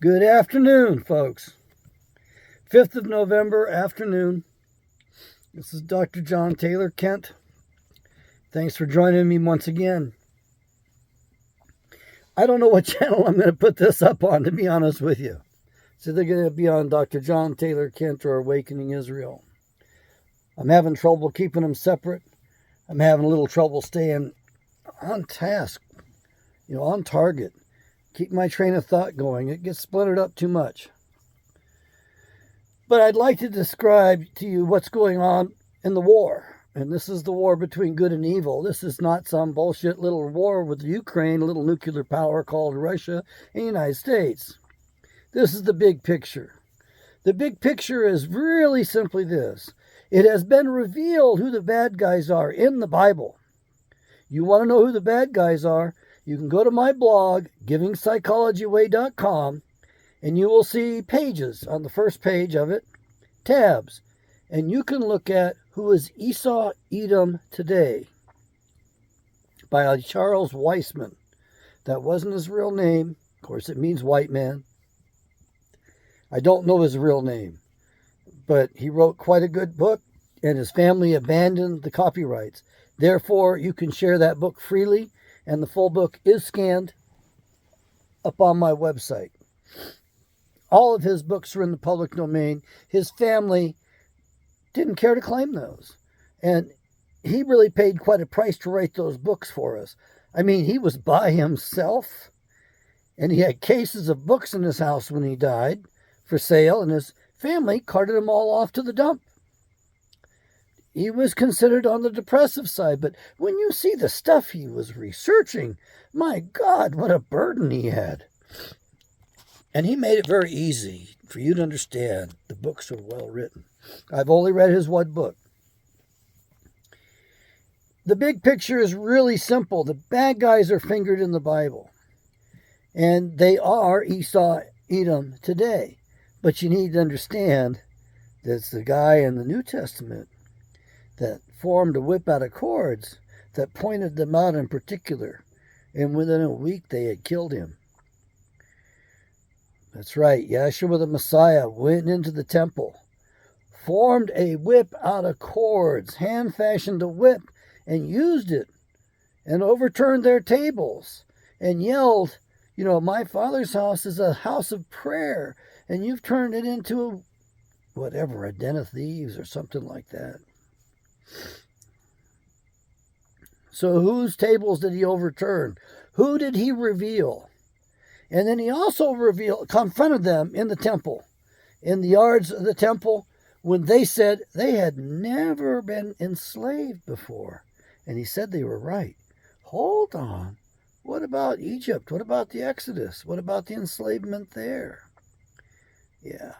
Good afternoon, folks. 5th of November afternoon. This is Dr. John Taylor Kent. Thanks for joining me once again. I don't know what channel I'm going to put this up on, to be honest with you. It's either going to be on Dr. John Taylor Kent or Awakening Israel. I'm having trouble keeping them separate. I'm having a little trouble staying on task, on target. Keep my train of thought going. It gets splintered up too much. But I'd like to describe to you what's going on in the war. And this is the war between good and evil. This is not some bullshit little war with Ukraine, a little nuclear power called Russia and the United States. This is the big picture. The big picture is really simply this. It has been revealed who the bad guys are in the Bible. You want to know who the bad guys are? You can go to my blog, givingpsychology.com, and you will see pages on the first page of it, tabs, and you can look at who is Esau Edom today by Charles Weissman. That wasn't his real name. Of course, it means white man. I don't know his real name, but he wrote quite a good book, and his family abandoned the copyrights. Therefore, you can share that book freely, and the full book is scanned up on my website. All of his books are in the public domain. His family didn't care to claim those. And he really paid quite a price to write those books for us. I mean, he was by himself, and he had cases of books in his house when he died for sale, and his family carted them all off to the dump. He was considered on the depressive side, but when you see the stuff he was researching, my God, what a burden he had. And he made it very easy for you to understand. The books are well written. I've only read his one book. The big picture is really simple. The bad guys are fingered in the Bible. And they are Esau, Edom today. But you need to understand that it's the guy in the New Testament that formed a whip out of cords that pointed them out in particular. And within a week, they had killed him. That's right. Yeshua the Messiah went into the temple, formed a whip out of cords, hand-fashioned a whip, and used it, and overturned their tables, and yelled, my Father's house is a house of prayer, and you've turned it into a den of thieves or something like that. So whose tables did he overturn? Who did he reveal? And then he also confronted them in the temple, in the yards of the temple, when they said they had never been enslaved before. And he said they were right. Hold on. What about Egypt? What about the Exodus? What about the enslavement there? Yeah.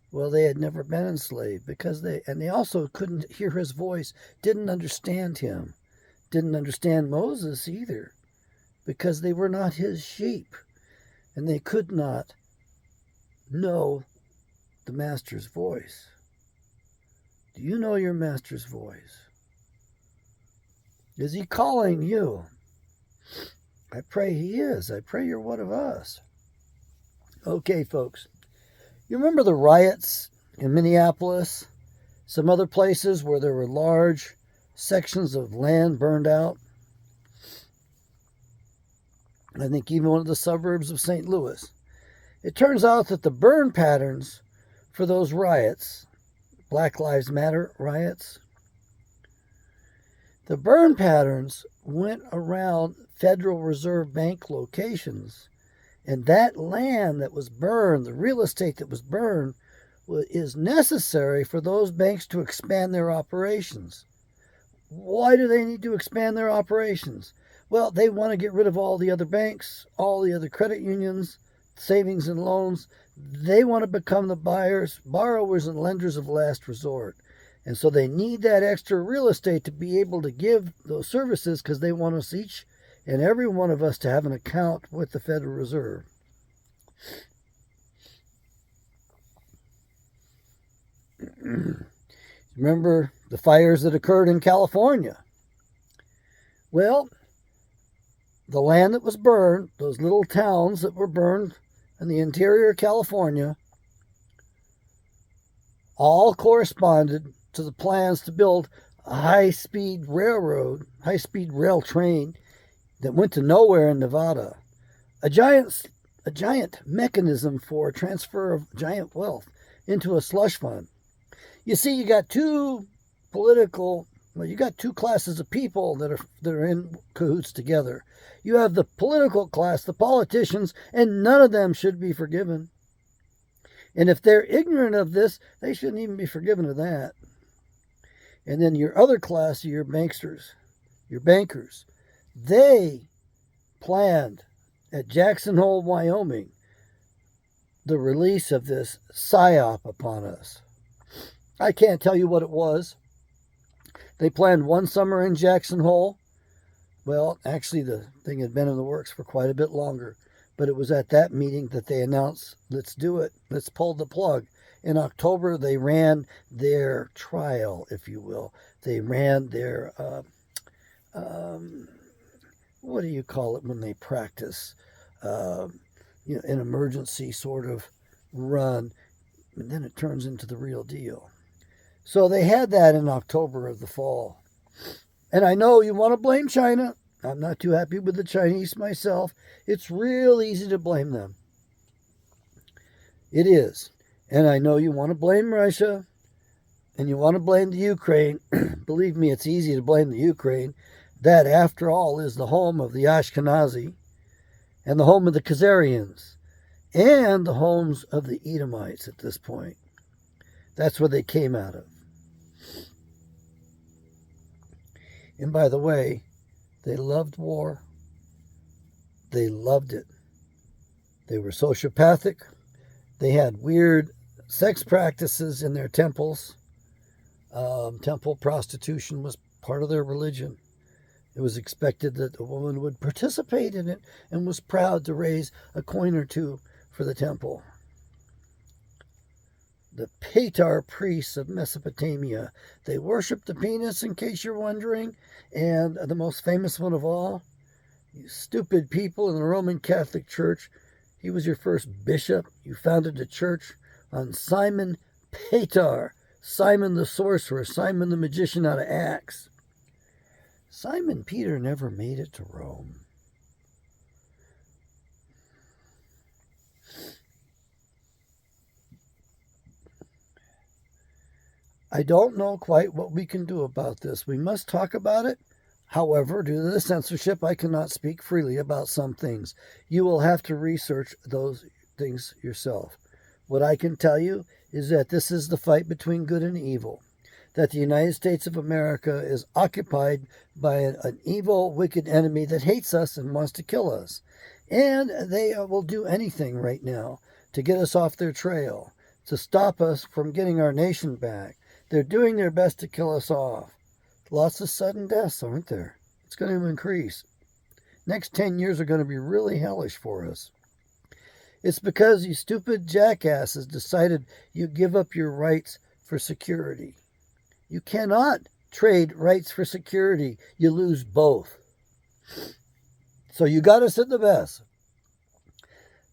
Well, they had never been enslaved because they also couldn't hear his voice, didn't understand him, didn't understand Moses either, because they were not his sheep, and they could not know the master's voice. Do you know your master's voice? Is he calling you? I pray he is. I pray you're one of us. Okay, folks. You remember the riots in Minneapolis, some other places where there were large sections of land burned out? I think even one of the suburbs of St. Louis. It turns out that the burn patterns for those riots, Black Lives Matter riots, the burn patterns went around Federal Reserve Bank locations. And that land that was burned, the real estate that was burned, is necessary for those banks to expand their operations. Why do they need to expand their operations? Well, they want to get rid of all the other banks, all the other credit unions, savings and loans. They want to become the borrowers and lenders of last resort. And so they need that extra real estate to be able to give those services because they want us each and every one of us to have an account with the Federal Reserve. Remember the fires that occurred in California? Well, the land that was burned, those little towns that were burned in the interior of California all corresponded to the plans to build a high-speed rail train that went to nowhere in Nevada. A giant mechanism for transfer of giant wealth into a slush fund. You see, you got two classes of people that are in cahoots together. You have the political class, the politicians, and none of them should be forgiven. And if they're ignorant of this, they shouldn't even be forgiven of that. And then your other class, your banksters, your bankers, they planned at Jackson Hole, Wyoming, the release of this psyop upon us. I can't tell you what it was. They planned one summer in Jackson Hole. Well, actually, the thing had been in the works for quite a bit longer. But it was at that meeting that they announced, let's do it. Let's pull the plug. In October, they ran their trial, if you will. They ran their, what do you call it when they practice? An emergency sort of run. And then it turns into the real deal. So they had that in October of the fall. And I know you want to blame China. I'm not too happy with the Chinese myself. It's real easy to blame them. It is. And I know you want to blame Russia. And you want to blame the Ukraine. Believe me, it's easy to blame the Ukraine. That, after all, is the home of the Ashkenazi. And the home of the Khazarians. And the homes of the Edomites at this point. That's where they came out of. And by the way, they loved war. They loved it. They were sociopathic. They had weird sex practices in their temples. Temple prostitution was part of their religion. It was expected that a woman would participate in it and was proud to raise a coin or two for the temple. The Petar priests of Mesopotamia, they worshipped the penis, in case you're wondering. And the most famous one of all, you stupid people in the Roman Catholic Church, he was your first bishop. You founded a church on Simon Petar, Simon the sorcerer, Simon the magician out of Acts. Simon Peter never made it to Rome. I don't know quite what we can do about this. We must talk about it. However, due to the censorship, I cannot speak freely about some things. You will have to research those things yourself. What I can tell you is that this is the fight between good and evil. That the United States of America is occupied by an evil, wicked enemy that hates us and wants to kill us. And they will do anything right now to get us off their trail, to stop us from getting our nation back. They're doing their best to kill us off. Lots of sudden deaths, aren't there? It's going to increase. Next 10 years are going to be really hellish for us. It's because you stupid jackasses decided you give up your rights for security. You cannot trade rights for security. You lose both. So you got us at the best.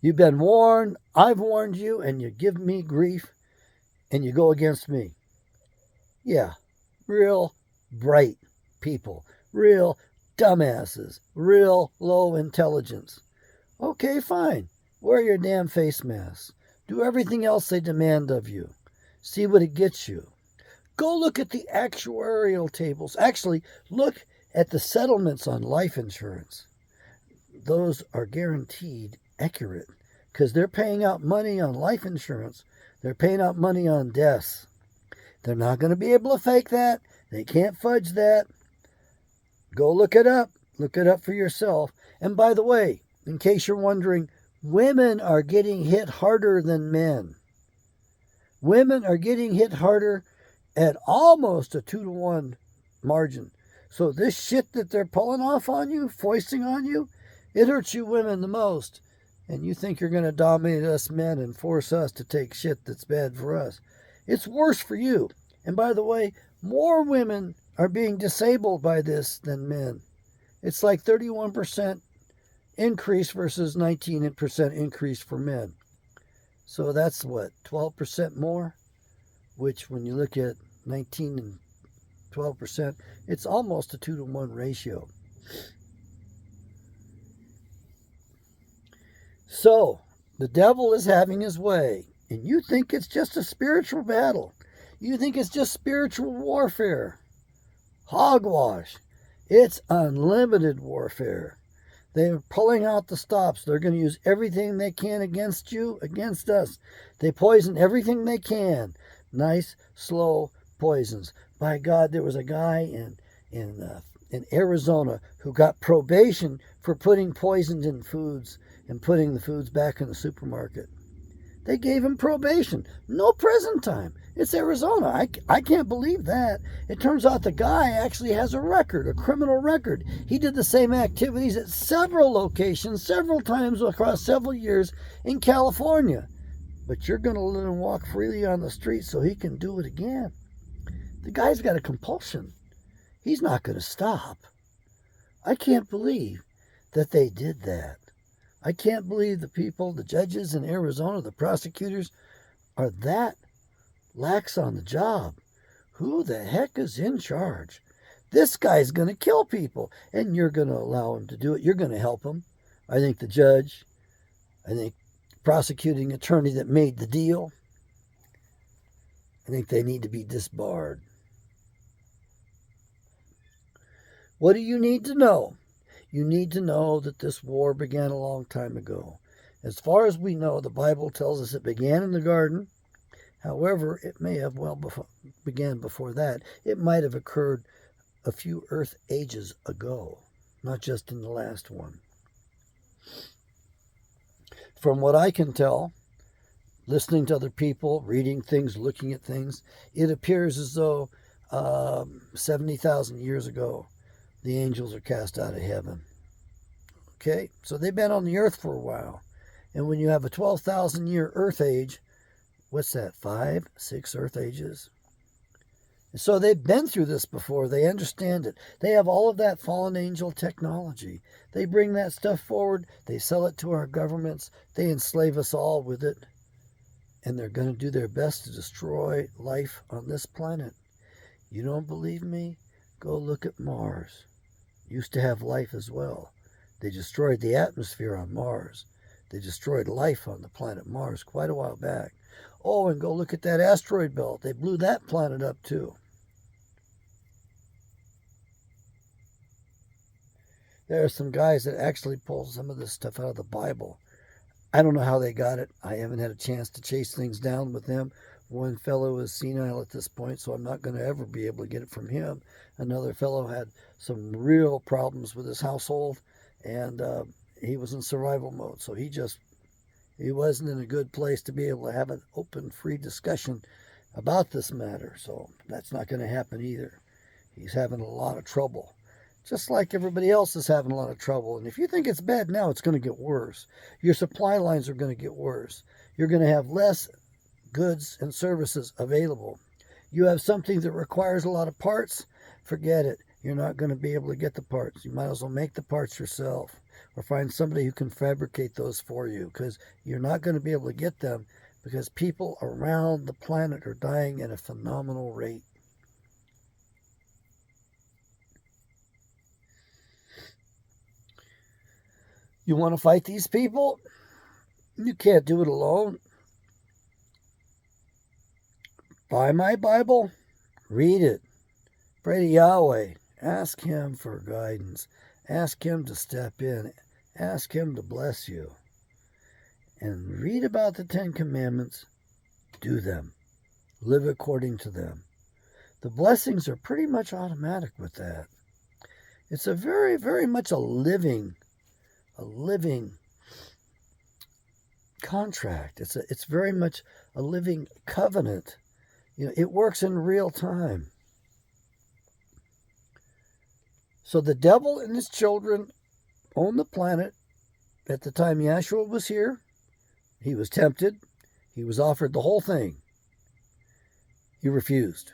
You've been warned. I've warned you, and you give me grief, and you go against me. Yeah, real bright people, real dumbasses, real low intelligence. Okay, fine. Wear your damn face masks. Do everything else they demand of you. See what it gets you. Go look at the actuarial tables. Actually, look at the settlements on life insurance. Those are guaranteed accurate because they're paying out money on life insurance. They're paying out money on deaths. They're not going to be able to fake that. They can't fudge that. Go look it up. Look it up for yourself. And by the way, in case you're wondering, women are getting hit harder than men. Women are getting hit harder at almost a 2-to-1 margin. So this shit that they're pulling off on you, foisting on you, it hurts you women the most. And you think you're going to dominate us men and force us to take shit that's bad for us. It's worse for you. And by the way, more women are being disabled by this than men. It's like 31% increase versus 19% increase for men. So that's what, 12% more? Which when you look at 19 and 12%, it's almost a 2-to-1 ratio. So, the devil is having his way, and you think it's just a spiritual battle. You think it's just spiritual warfare. Hogwash. It's unlimited warfare. They're pulling out the stops. They're going to use everything they can against you, against us. They poison everything they can. Nice, slow poisons. By God, there was a guy in Arizona who got probation for putting poisons in foods and putting the foods back in the supermarket. They gave him probation. No prison time. It's Arizona. I can't believe that. It turns out the guy actually has a record, a criminal record. He did the same activities at several locations, several times across several years in California. But you're going to let him walk freely on the street so he can do it again. The guy's got a compulsion. He's not going to stop. I can't believe that they did that. I can't believe the people, the judges in Arizona, the prosecutors, are that lax on the job. Who the heck is in charge? This guy's going to kill people, and you're going to allow him to do it. You're going to help him. I think the judge, I think the prosecuting attorney that made the deal, I think they need to be disbarred. What do you need to know? You need to know that this war began a long time ago. As far as we know, the Bible tells us it began in the garden. However, it may have began before that. It might have occurred a few earth ages ago, not just in the last one. From what I can tell, listening to other people, reading things, looking at things, it appears as though 70,000 years ago, the angels are cast out of heaven. Okay, so they've been on the earth for a while. And when you have a 12,000 year earth age, what's that, 5, 6 earth ages? And so they've been through this before. They understand it. They have all of that fallen angel technology. They bring that stuff forward. They sell it to our governments. They enslave us all with it. And they're going to do their best to destroy life on this planet. You don't believe me? Go look at Mars. Used to have life as well. They destroyed the atmosphere on Mars. They destroyed life on the planet Mars quite a while back. Oh, and go look at that asteroid belt. They blew that planet up too. There are some guys that actually pull some of this stuff out of the Bible. I don't know how they got it. I haven't had a chance to chase things down with them. One fellow is senile at this point, so I'm not going to ever be able to get it from him. Another fellow had some real problems with his household, and he was in survival mode. So he wasn't in a good place to be able to have an open, free discussion about this matter. So that's not going to happen either. He's having a lot of trouble, just like everybody else is having a lot of trouble. And if you think it's bad now, it's going to get worse. Your supply lines are going to get worse. You're going to have less goods and services available. You have something that requires a lot of parts, forget it. You're not going to be able to get the parts. You might as well make the parts yourself or find somebody who can fabricate those for you, because you're not going to be able to get them because people around the planet are dying at a phenomenal rate. You want to fight these people? You can't do it alone. Buy my Bible, read it, pray to Yahweh, ask Him for guidance, ask Him to step in, ask Him to bless you, and read about the 10 Commandments, do them, live according to them. The blessings are pretty much automatic with that. It's a very, very much a living contract. It's very much a living covenant. You know, it works in real time. So the devil and his children own the planet. At the time Yahshua was here, he was tempted. He was offered the whole thing. He refused.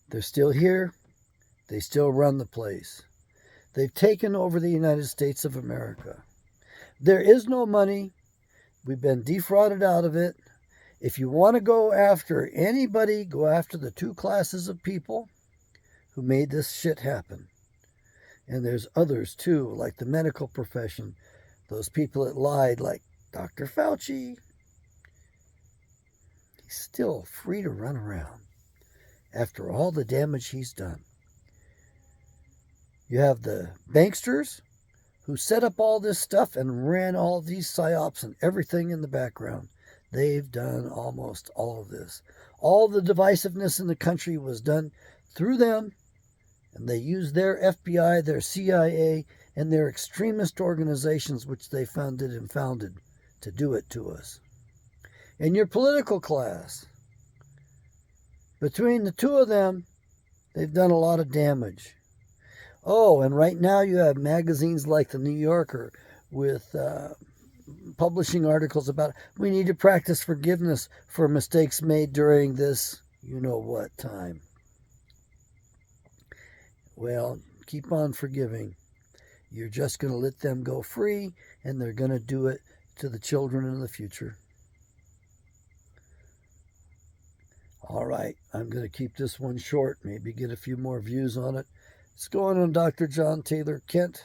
They're still here. They still run the place. They've taken over the United States of America. There is no money. We've been defrauded out of it. If you want to go after anybody, go after the two classes of people who made this shit happen. And there's others too, like the medical profession, those people that lied, like Dr. Fauci. He's still free to run around after all the damage he's done. You have the banksters who set up all this stuff and ran all these psyops and everything in the background. They've done almost all of this. All the divisiveness in the country was done through them, and they used their FBI, their CIA, and their extremist organizations, which they funded and founded, to do it to us. And your political class, between the two of them, they've done a lot of damage. Oh, and right now you have magazines like the New Yorker with publishing articles about we need to practice forgiveness for mistakes made during this you-know-what time. Well, keep on forgiving. You're just going to let them go free, and they're going to do it to the children in the future. All right, I'm going to keep this one short, maybe get a few more views on it. It's going on Dr. John Taylor Kent.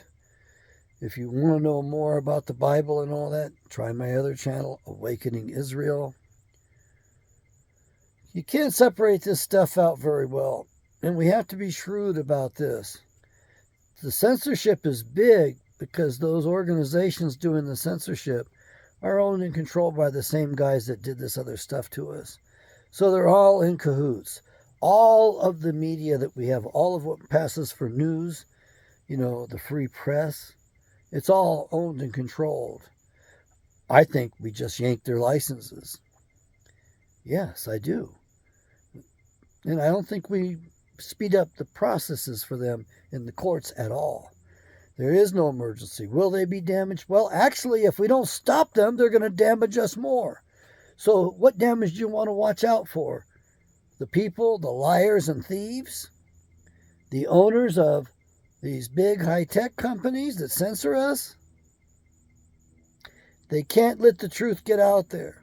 If you want to know more about the Bible and all that, try my other channel, Awakening Israel. You can't separate this stuff out very well, and we have to be shrewd about this. The censorship is big because those organizations doing the censorship are owned and controlled by the same guys that did this other stuff to us. So they're all in cahoots. All of the media that we have, all of what passes for news, the free press, it's all owned and controlled. I think we just yanked their licenses. Yes, I do. And I don't think we speed up the processes for them in the courts at all. There is no emergency. Will they be damaged? Well, actually, if we don't stop them, they're going to damage us more. So what damage do you want to watch out for? The people, the liars and thieves? The owners of these big high-tech companies that censor us? They can't let the truth get out there.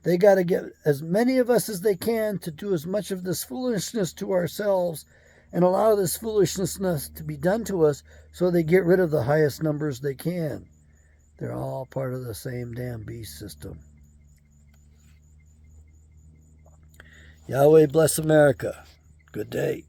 They got to get as many of us as they can to do as much of this foolishness to ourselves and allow this foolishness to be done to us so they get rid of the highest numbers they can. They're all part of the same damn beast system. Yahweh bless America. Good day.